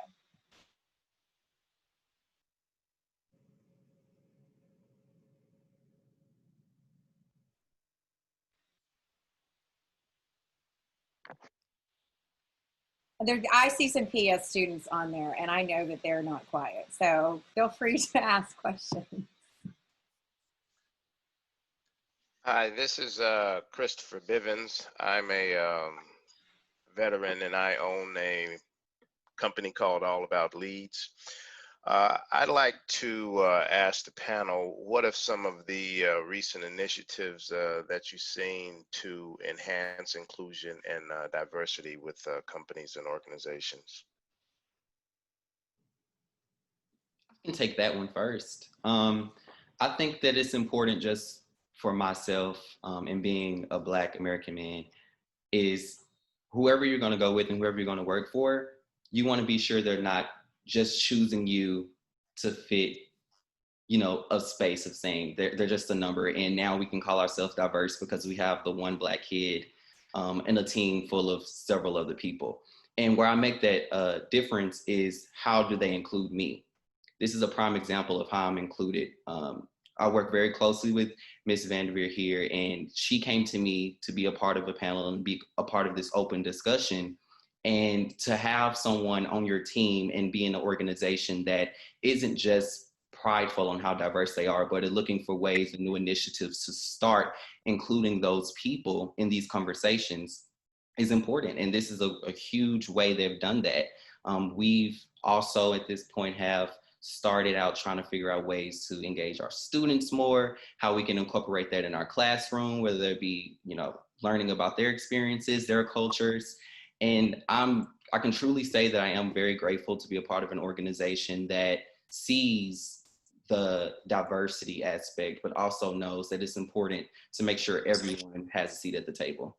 I see some PS students on there, and I know that they're not quiet. So feel free to ask questions. Hi, this is Christopher Bivens. I'm a veteran, and I own a company called All About Leads. I'd like to ask the panel, what are some of the recent initiatives that you've seen to enhance inclusion and diversity with companies and organizations? can take that one first. I think that it's important just for myself and being a Black American man is whoever you're going to go with and whoever you're going to work for, you want to be sure they're not just choosing you to fit, you know, a space of saying they're just a number. And now we can call ourselves diverse because we have the one Black kid and a team full of several other people. And where I make that difference is how do they include me? This is a prime example of how I'm included. I work very closely with Ms. Vandaveer here, and she came to me to be a part of a panel and be a part of this open discussion. And to have someone on your team and be in an organization that isn't just prideful on how diverse they are, but are looking for ways and new initiatives to start including those people in these conversations is important. And this is a huge way they've done that. We've also at this point have started out trying to figure out ways to engage our students more, how we can incorporate that in our classroom, whether it be, you know, learning about their experiences, their cultures. And I can truly say that I am very grateful to be a part of an organization that sees the diversity aspect, but also knows that it's important to make sure everyone has a seat at the table.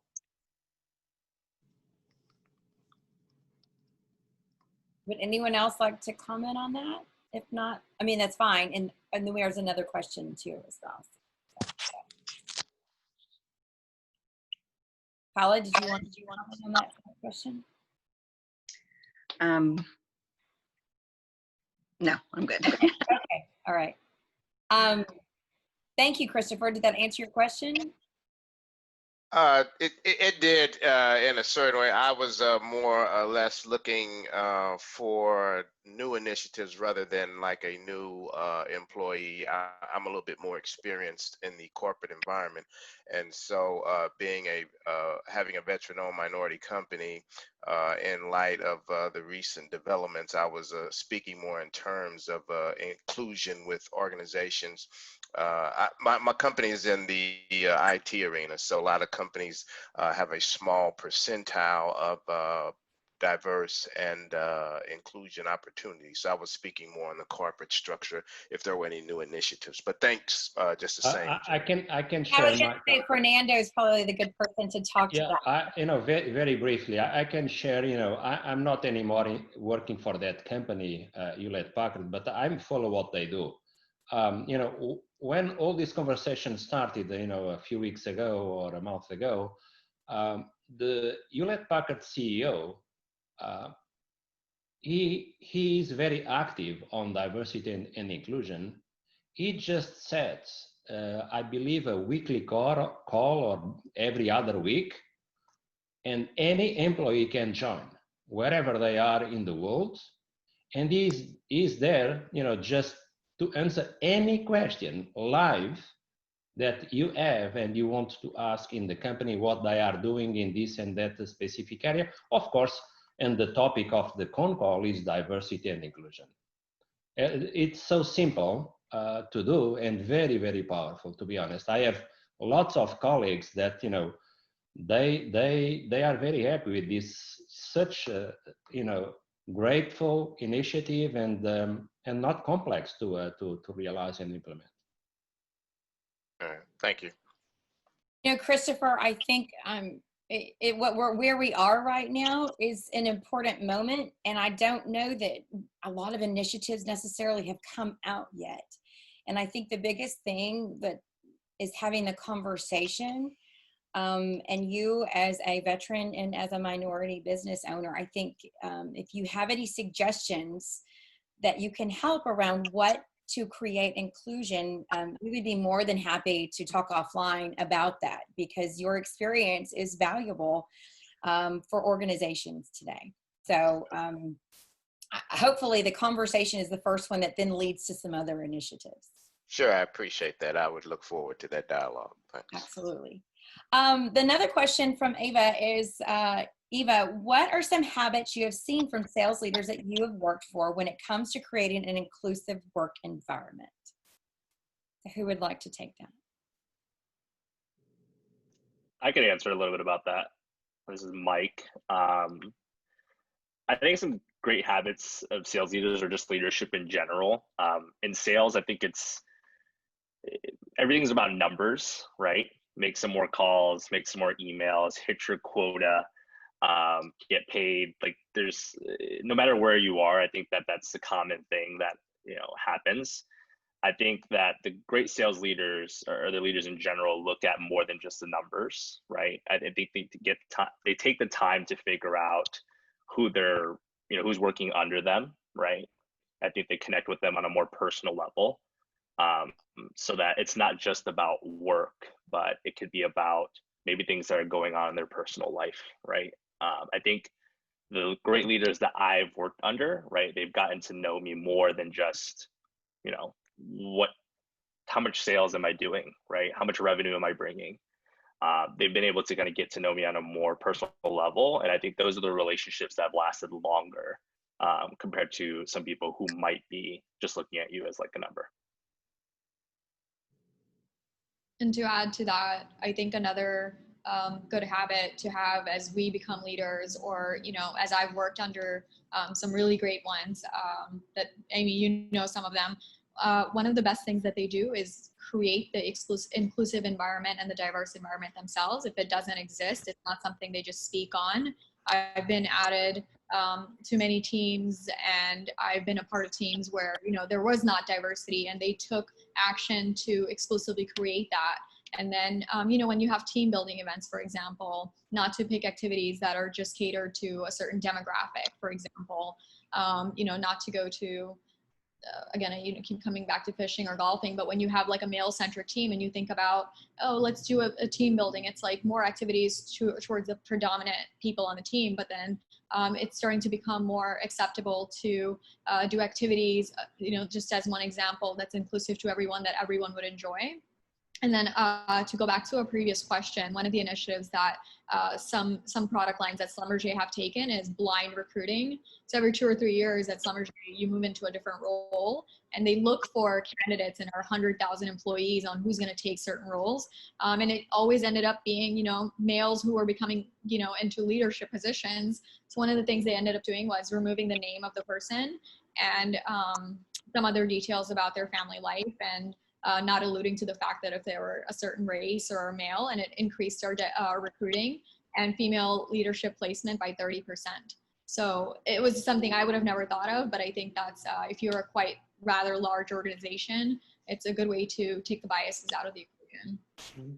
Would anyone else like to comment on that? If not, I mean, that's fine. And then there's another question too as well. Paola, did you want to comment on that question? No, I'm good. Okay, all right. Thank you, Christopher. Did that answer your question? It did in a certain way. I was more or less looking for new initiatives rather than like a new employee. I'm a little bit more experienced in the corporate environment, and so being having a veteran-owned minority company, in light of the recent developments, I was speaking more in terms of inclusion with organizations. My company is in the IT arena, so a lot of companies have a small percentile of diverse and inclusion opportunities. So I was speaking more on the corporate structure, if there were any new initiatives. But thanks, just the same. I can share. I was going to say Fernando is probably the good person to talk to that. You know, very briefly, I can share. You know, I'm not anymore working for that company, Hewlett Packard, but I'm follow what they do. You know, when all this conversation started, you know, a few weeks ago or a month ago, the Hewlett Packard CEO, he is very active on diversity and inclusion. He just sets, I believe, a weekly call or every other week, and any employee can join wherever they are in the world, and he's there, you know, just to answer any question live that you have and you want to ask in the company what they are doing in this and that specific area. Of course, and the topic of the con call is diversity and inclusion. It's so simple to do and very, very powerful, to be honest. I have lots of colleagues that, you know, they are very happy with this, such you know, grateful initiative and not complex to realize and implement. All right, thank you. You know, Christopher, I think where we are right now is an important moment, and I don't know that a lot of initiatives necessarily have come out yet. And I think the biggest thing that is having the conversation, and you as a veteran and as a minority business owner, I think if you have any suggestions that you can help around what to create inclusion, we would be more than happy to talk offline about that, because your experience is valuable for organizations today. So hopefully the conversation is the first one that then leads to some other initiatives. Sure, I appreciate that. I would look forward to that dialogue. Thanks. Absolutely. Another question from Eva is, Eva, what are some habits you have seen from sales leaders that you have worked for when it comes to creating an inclusive work environment? Who would like to take that? I can answer a little bit about that. This is Mike. I think some great habits of sales leaders or just leadership in general. In sales, I think everything's about numbers, right? Make some more calls, make some more emails, hit your quota, get paid. Like there's, no matter where you are, I think that's the common thing that, happens. I think that the great sales leaders or the leaders in general look at more than just the numbers, right? I think they take the time to figure out who they're, who's working under them, right? I think they connect with them on a more personal level, so that it's not just about work, but it could be about maybe things that are going on in their personal life, right? I think the great leaders that I've worked under, right, they've gotten to know me more than just, how much sales am I doing, right? How much revenue am I bringing? They've been able to kind of get to know me on a more personal level. And I think those are the relationships that have lasted longer, compared to some people who might be just looking at you as like a number. And to add to that, I think another good habit to have as we become leaders, or, as I've worked under some really great ones, that Amy, some of them, one of the best things that they do is create the inclusive environment and the diverse environment themselves. If it doesn't exist, it's not something they just speak on. I've been added to many teams, and I've been a part of teams where, there was not diversity, and they took action to exclusively create that. And then, when you have team building events, for example, not to pick activities that are just catered to a certain demographic, for example, not to go to, again, I keep coming back to fishing or golfing, but when you have like a male-centric team and you think about, oh, let's do a team building, it's like more activities towards the predominant people on the team, but then it's starting to become more acceptable to do activities, just as one example that's inclusive to everyone, that everyone would enjoy. And then to go back to a previous question, one of the initiatives that some product lines at Schlumberger have taken is blind recruiting. So every 2 or 3 years at Schlumberger, you move into a different role, and they look for candidates in our 100,000 employees on who's going to take certain roles. And it always ended up being, males who were becoming, into leadership positions. So one of the things they ended up doing was removing the name of the person and some other details about their family life, and not alluding to the fact that if they were a certain race or a male, and it increased our recruiting and female leadership placement by 30%. So it was something I would have never thought of, but I think that's, if you're a quite rather large organization, it's a good way to take the biases out of the equation. Mm-hmm.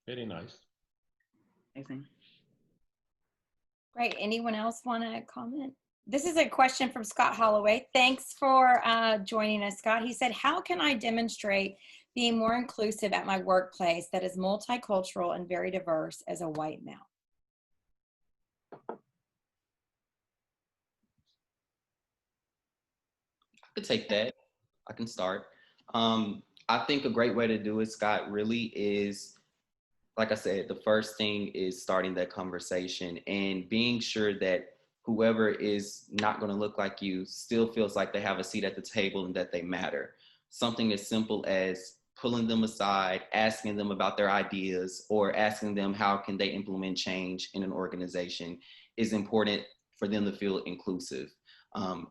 Very nice. Amazing. Great. Anyone else want to comment? This is a question from Scott Holloway. Thanks for joining us, Scott. He said, how can I demonstrate being more inclusive at my workplace that is multicultural and very diverse as a white male? I could take that. I can start. I think a great way to do it, Scott, really is, like I said, the first thing is starting that conversation and being sure that whoever is not going to look like you still feels like they have a seat at the table and that they matter. Something as simple as pulling them aside, asking them about their ideas, or asking them how can they implement change in an organization is important for them to feel inclusive.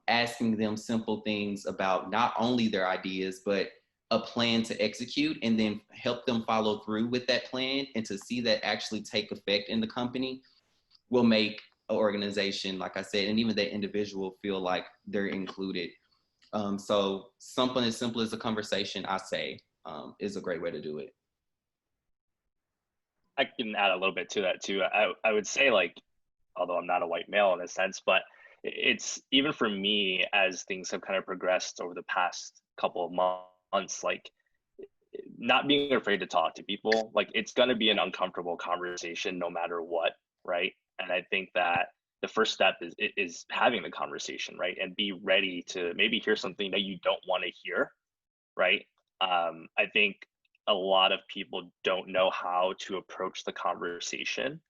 Asking them simple things about not only their ideas, but a plan to execute, and then help them follow through with that plan and to see that actually take effect in the company will make an organization, like I said, and even that individual feel like they're included. So something as simple as a conversation, I say, is a great way to do it. I can add a little bit to that too. I would say, like, although I'm not a white male in a sense, but it's even for me, as things have kind of progressed over the past couple of months, like not being afraid to talk to people, like it's going to be an uncomfortable conversation no matter what, right? And I think that the first step is having the conversation, right? And be ready to maybe hear something that you don't want to hear, right? I think a lot of people don't know how to approach the conversation.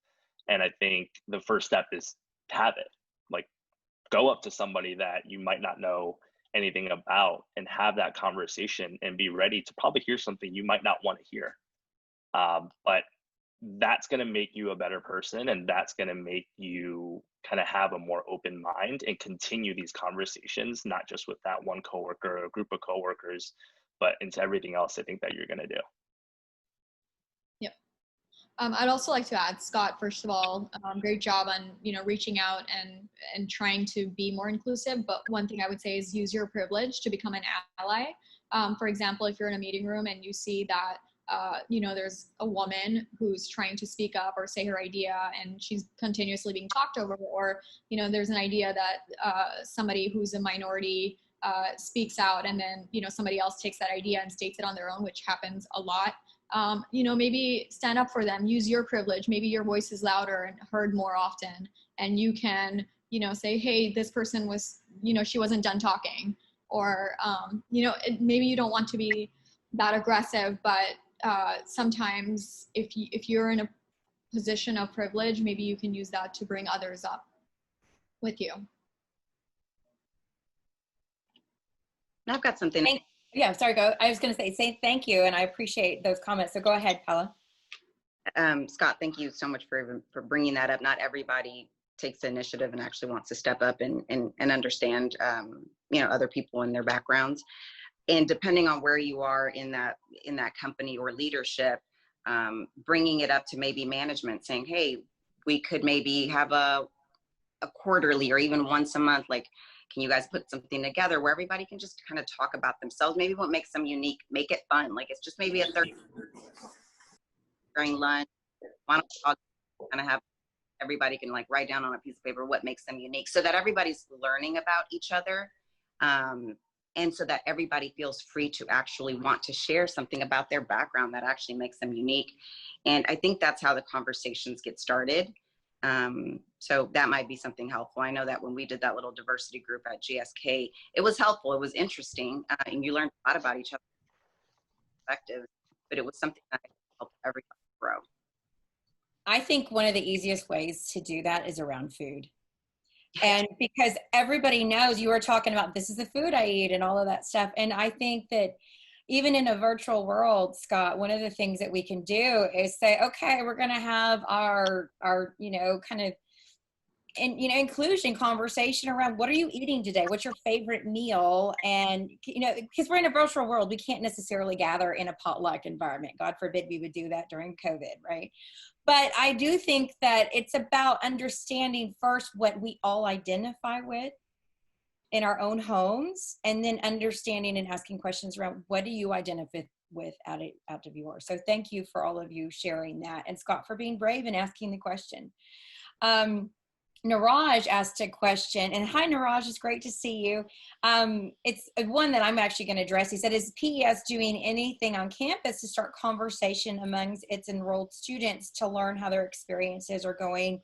And I think the first step is have it. Like, go up to somebody that you might not know anything about and have that conversation and be ready to probably hear something you might not want to hear. But that's going to make you a better person, and that's going to make you kind of have a more open mind and continue these conversations, not just with that one coworker or a group of coworkers, but into everything else I think that you're going to do. Yep. I'd also like to add, Scott, first of all, great job on, reaching out and trying to be more inclusive. But one thing I would say is use your privilege to become an ally. For example, if you're in a meeting room and you see that, there's a woman who's trying to speak up or say her idea and she's continuously being talked over, or, there's an idea that somebody who's a minority speaks out and then, somebody else takes that idea and states it on their own, which happens a lot. Maybe stand up for them, use your privilege. Maybe your voice is louder and heard more often, and you can, say, hey, this person was, she wasn't done talking, or, maybe you don't want to be that aggressive, but sometimes if you're in a position of privilege, maybe you can use that to bring others up with you. I've got something. Yeah, sorry, go. I was going to say thank you, and I appreciate those comments. So go ahead, Paola. Scott, thank you so much for bringing that up. Not everybody takes the initiative and actually wants to step up and understand, other people and their backgrounds. And depending on where you are in that company or leadership, bringing it up to maybe management, saying, hey, we could maybe have a quarterly or even once a month, like, can you guys put something together where everybody can just kind of talk about themselves? Maybe what makes them unique, make it fun. Like, it's just maybe a third during lunch. Why don't we kind of have everybody can like write down on a piece of paper what makes them unique, so that everybody's learning about each other. And so that everybody feels free to actually want to share something about their background that actually makes them unique. And I think that's how the conversations get started. So that might be something helpful. I know that when we did that little diversity group at GSK, it was helpful. It was interesting. And you learned a lot about each other's perspectives, but it was something that helped everybody grow. I think one of the easiest ways to do that is around food. And because everybody knows, you were talking about, this is the food I eat and all of that stuff. And I think that even in a virtual world, Scott, one of the things that we can do is say, okay, we're going to have our kind of, inclusion conversation around, what are you eating today? What's your favorite meal? And, because we're in a virtual world, we can't necessarily gather in a potluck environment. God forbid we would do that during COVID, right? But I do think that it's about understanding first what we all identify with in our own homes, and then understanding and asking questions around, what do you identify with out of yours? So thank you for all of you sharing that. And Scott, for being brave and asking the question. Niraj asked a question, and hi Niraj, it's great to see you. It's one that I'm actually going to address. He said, is PES doing anything on campus to start conversation amongst its enrolled students to learn how their experiences are going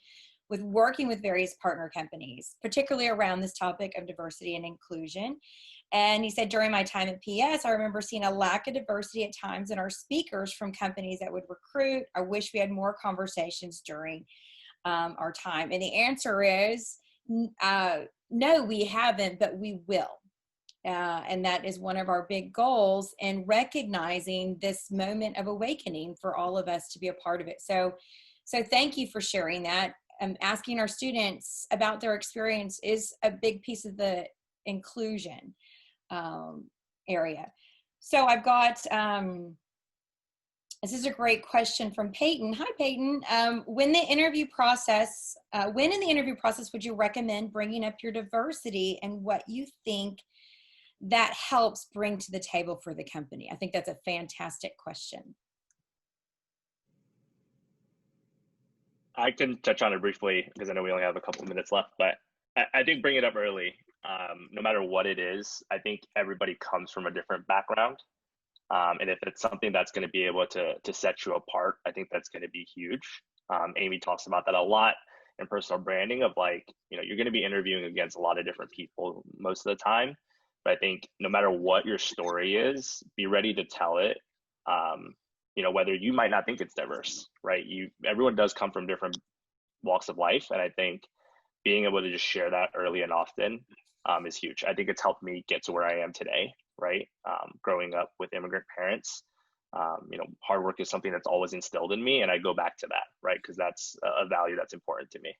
with working with various partner companies, particularly around this topic of diversity and inclusion? And he said, during my time at PES, I remember seeing a lack of diversity at times in our speakers from companies that would recruit. I wish we had more conversations during our time. And the answer is no, we haven't, but we will. And that is one of our big goals, in recognizing this moment of awakening for all of us to be a part of it. So thank you for sharing that. Asking our students about their experience is a big piece of the inclusion area. So I've got, this is a great question from Peyton. Hi, Peyton. When in the interview process would you recommend bringing up your diversity, and what you think that helps bring to the table for the company? I think that's a fantastic question. I can touch on it briefly because I know we only have a couple of minutes left, but I think bring it up early. No matter what it is, I think everybody comes from a different background. And if it's something that's going to be able to set you apart, I think that's going to be huge. Amy talks about that a lot in personal branding, of like, you're going to be interviewing against a lot of different people most of the time. But I think no matter what your story is, be ready to tell it. Whether you might not think it's diverse, right? Everyone does come from different walks of life. And I think being able to just share that early and often is huge. I think it's helped me get to where I am today, right? Growing up with immigrant parents, hard work is something that's always instilled in me, and I go back to that, right? Because that's a value that's important to me.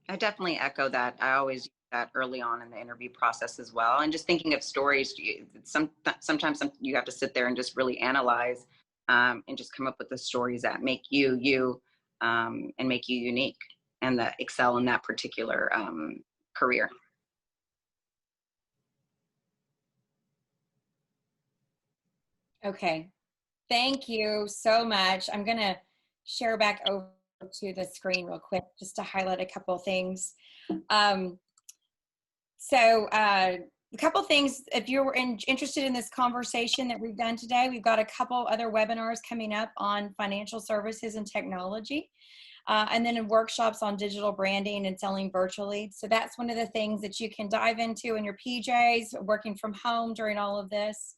I definitely echo that. I always use that early on in the interview process as well. And just thinking of stories, sometimes you have to sit there and just really analyze and just come up with the stories that make you, and make you unique and that excel in that particular career. Okay, thank you so much. I'm gonna share back over to the screen real quick just to highlight a couple of things. A couple of things, if you're interested in this conversation that we've done today, we've got a couple other webinars coming up on financial services and technology, and then in workshops on digital branding and selling virtually. So that's one of the things that you can dive into in your PJs, working from home during all of this.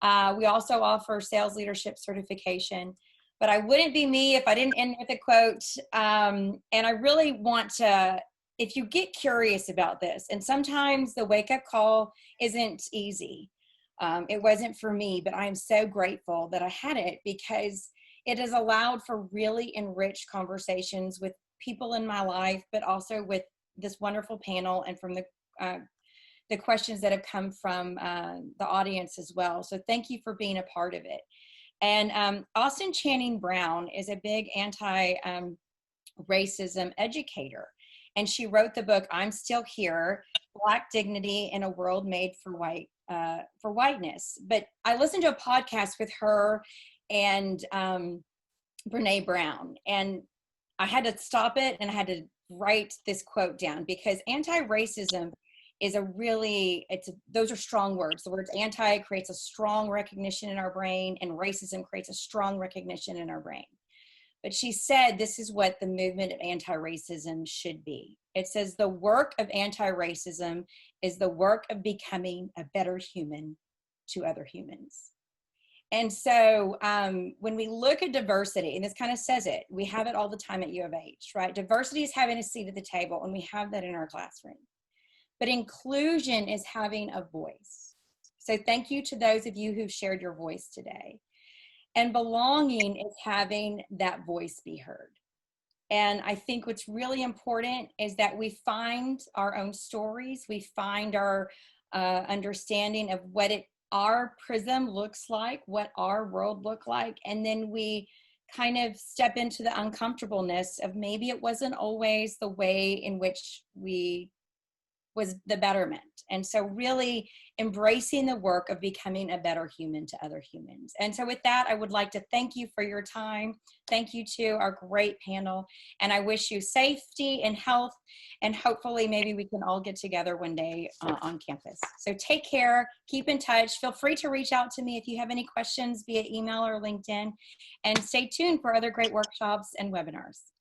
We also offer sales leadership certification, but I wouldn't be me if I didn't end with a quote. And I really want to, if you get curious about this, and sometimes the wake-up call isn't easy. It wasn't for me, but I'm so grateful that I had it, because it has allowed for really enriched conversations with people in my life, but also with this wonderful panel and from the questions that have come from the audience as well. So thank you for being a part of it. And Austin Channing Brown is a big anti-racism educator. And she wrote the book, I'm Still Here, Black Dignity in a World Made for Whiteness. But I listened to a podcast with her and Brene Brown, and I had to stop it and I had to write this quote down, because anti-racism is those are strong words. The words anti creates a strong recognition in our brain, and racism creates a strong recognition in our brain. But she said, this is what the movement of anti-racism should be. It says, the work of anti-racism is the work of becoming a better human to other humans. And so when we look at diversity, and this kind of says it, we have it all the time at U of H, right? Diversity is having a seat at the table, and we have that in our classroom. But inclusion is having a voice. So thank you to those of you who've shared your voice today. And belonging is having that voice be heard. And I think what's really important is that we find our own stories, we find our understanding of what our prism looks like, what our world look like, and then we kind of step into the uncomfortableness of maybe it wasn't always the way in which we was the betterment. And so really embracing the work of becoming a better human to other humans. And so with that, I would like to thank you for your time. Thank you to our great panel. And I wish you safety and health, and hopefully maybe we can all get together one day on campus. So take care, keep in touch. Feel free to reach out to me if you have any questions via email or LinkedIn, and stay tuned for other great workshops and webinars.